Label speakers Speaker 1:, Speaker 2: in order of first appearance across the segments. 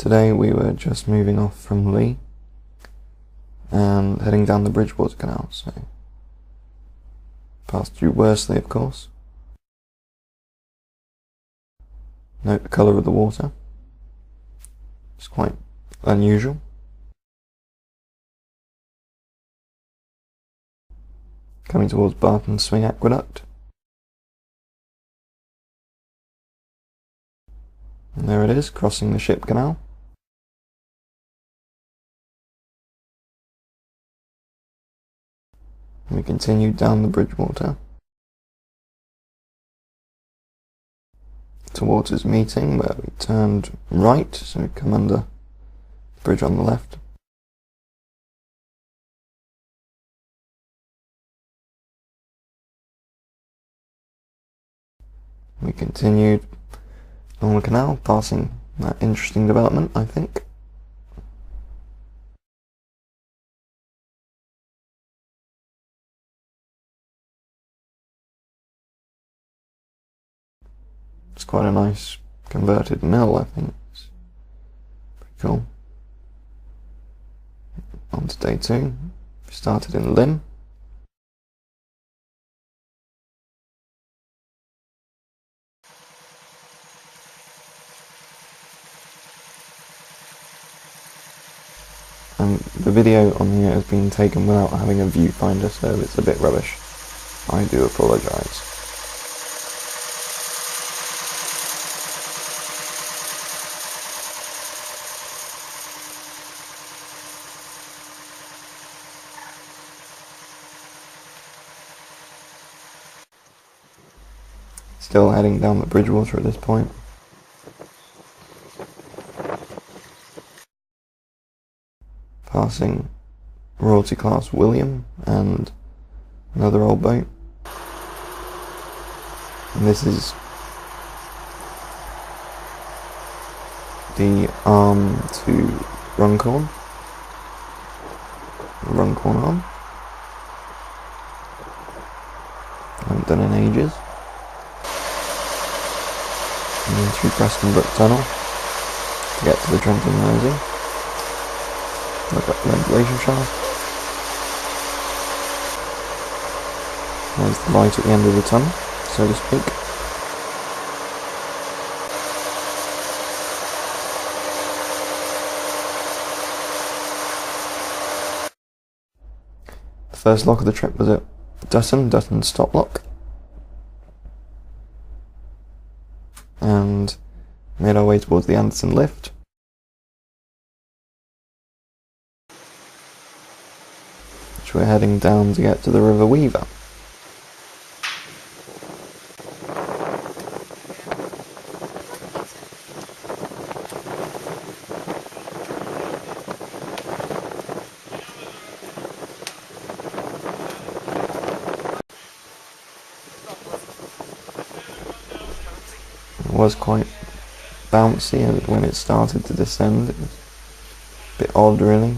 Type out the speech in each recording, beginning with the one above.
Speaker 1: Today we were just moving off from Lee and heading down the Bridgewater Canal, so passed through Worsley, of course. Note the colour of the water. It's quite unusual. Coming towards Barton Swing Aqueduct. And there it is, crossing the Ship Canal. And we continued down the Bridgewater towards his meeting, where we turned right, so we come under the bridge on the left. We continued along the canal, passing that interesting development, I think. It's quite a nice converted mill, I think. It's pretty cool. On to day 2. We started in Lynn. And the video on here has been taken without having a viewfinder, so it's a bit rubbish. I do apologise. Still heading down the Bridgewater at this point. Passing Royalty Class William and another old boat. And this is the arm to Runcorn. The Runcorn arm. Haven't done in ages. And then through Preston Brook Tunnel to get to the Trent and Mersey. Look up the ventilation shaft. There's the light at the end of the tunnel, so to speak. The first lock of the trip was at Dutton Stop Lock. And made our way towards the Anderson Lift. Which we're heading down to get to the River Weaver. It was quite bouncy, and when it started to descend it was a bit odd, really.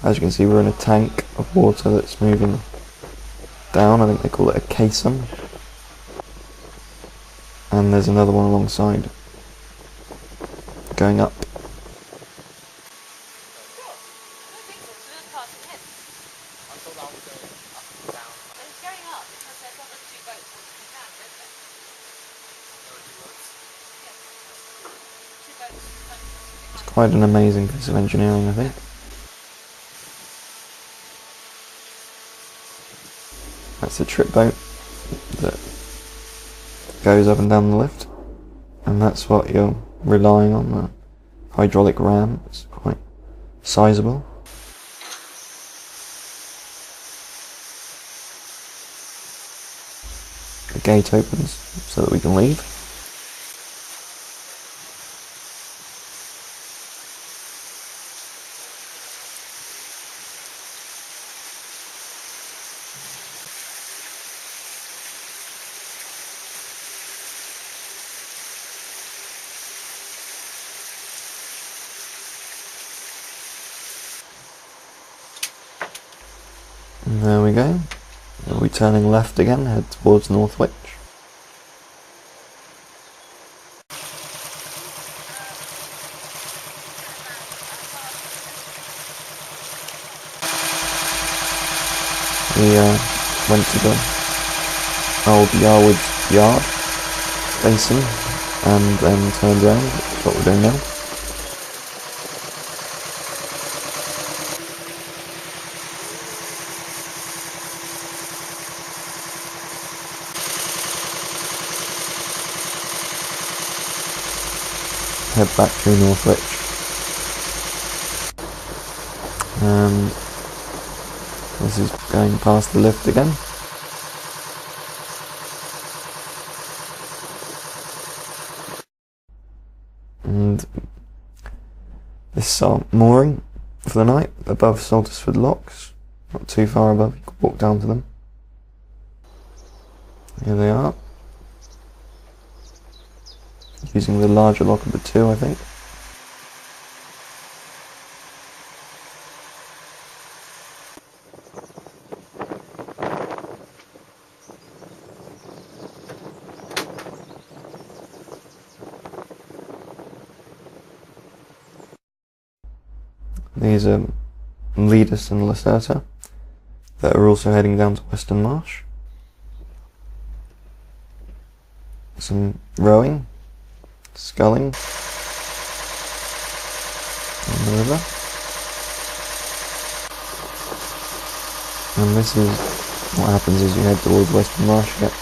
Speaker 1: As you can see, we're in a tank of water that's moving down. I think they call it a caisson. And there's another one alongside going up. It's quite an amazing piece of engineering, I think. That's the trip boat that goes up and down the lift, and that's what you're relying on, the hydraulic ram. It's quite sizable. The gate opens so that we can leave. And there we go. We'll be turning left again, head towards Northwich. We went to the old Yarwood Yard basin and then turned around. That's what we're doing now. Head back through Northwich, and this is going past the lift again. And this is our mooring for the night above Saltersford Locks, not too far above, you can walk down to them. Here they are. Using the larger lock of the two, I think. These are Leadus and Lacerta that are also heading down to Western Marsh. Some rowing, sculling on the river. And this is what happens as you head towards Western Marsh. You get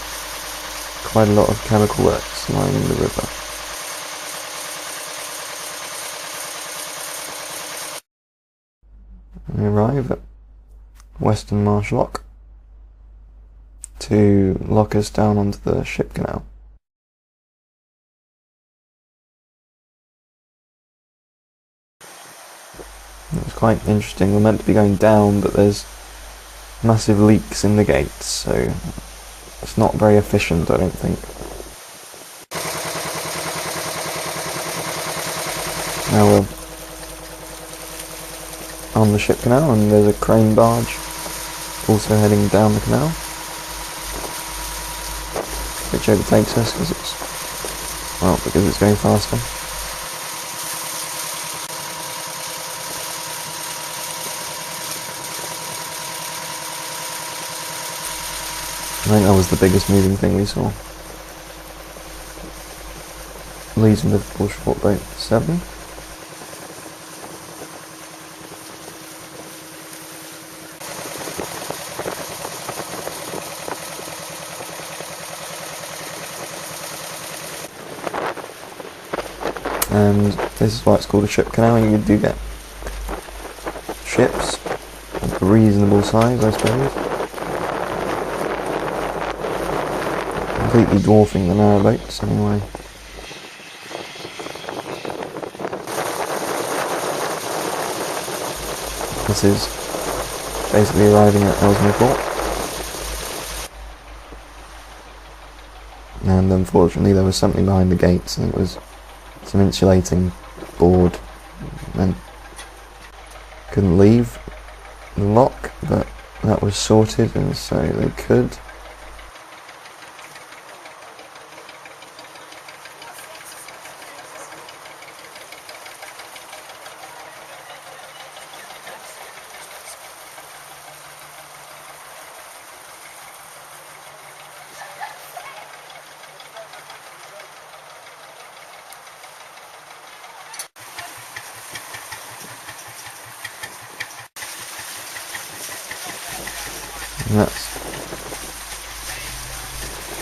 Speaker 1: quite a lot of chemical works lining the river. We arrive at Western Marsh Lock to lock us down onto the Ship Canal. It was quite interesting. We're meant to be going down, but there's massive leaks in the gates, so it's not very efficient, I don't think. Now we're on the Ship Canal, and there's a crane barge also heading down the canal, which overtakes us because it's going faster. I think that was the biggest moving thing we saw. Leads into the short boat 7. And this is why it's called a ship canal. You do get ships of a reasonable size, I suppose, completely dwarfing the narrowboats anyway. This is basically arriving at Ellesmere Port, and unfortunately there was something behind the gates, and it was some insulating board, and couldn't leave the lock, but that was sorted, and so they could. And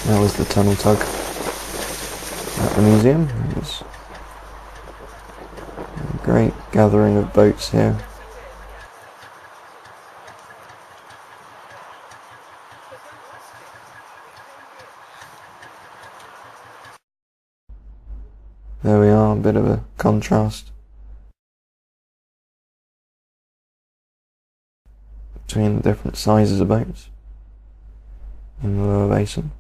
Speaker 1: that was the tunnel tug at the museum. It was a great gathering of boats here. There we are, a bit of a contrast between the different sizes of boats in the lower basin.